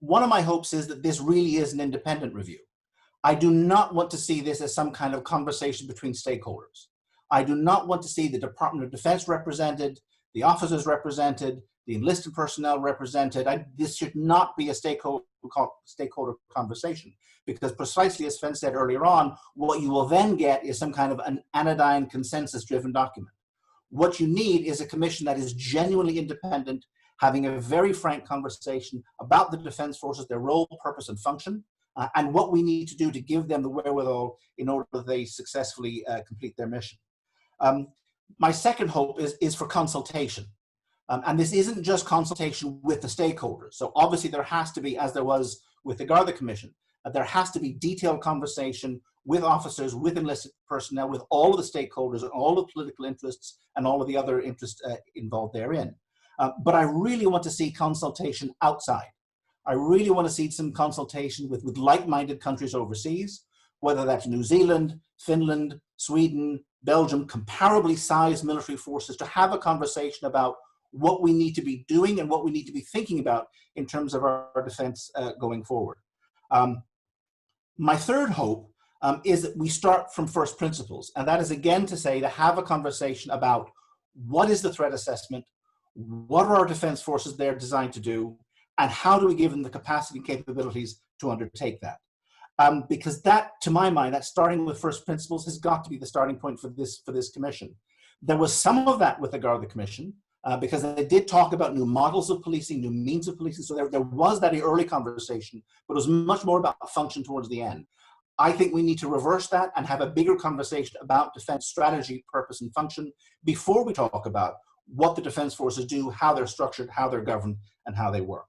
one of my hopes is that this really is an independent review. I do not want to see this as some kind of conversation between stakeholders. I do not want to see the Department of Defense represented, the officers represented, the enlisted personnel represented. This should not be a stakeholder conversation, because precisely as Sven said earlier on, what you will then get is some kind of an anodyne consensus-driven document. What you need is a commission that is genuinely independent, having a very frank conversation about the defense forces, their role, purpose, and function, and what we need to do to give them the wherewithal in order that they successfully complete their mission. My second hope is for consultation. And this isn't just consultation with the stakeholders. So obviously there has to be, as there was with the Garda Commission, there has to be detailed conversation with officers, with enlisted personnel, with all of the stakeholders and all the political interests and all of the other interests involved therein. But I really want to see consultation outside. I really want to see some consultation with like-minded countries overseas, whether that's New Zealand, Finland, Sweden, Belgium, comparably sized military forces, to have a conversation about what we need to be doing and what we need to be thinking about in terms of our defense going forward. My third hope is that we start from first principles, and that is again to say, to have a conversation about what is the threat assessment, what are our defense forces there designed to do, and how do we give them the capacity and capabilities to undertake that. Because that, to my mind, that starting with first principles has got to be the starting point for this commission. There was some of that with the Garda Commission, because they did talk about new models of policing, new means of policing, so there was that early conversation, but it was much more about function towards the end. I think we need to reverse that and have a bigger conversation about defense strategy, purpose, and function before we talk about what the defense forces do, how they're structured, how they're governed, and how they work.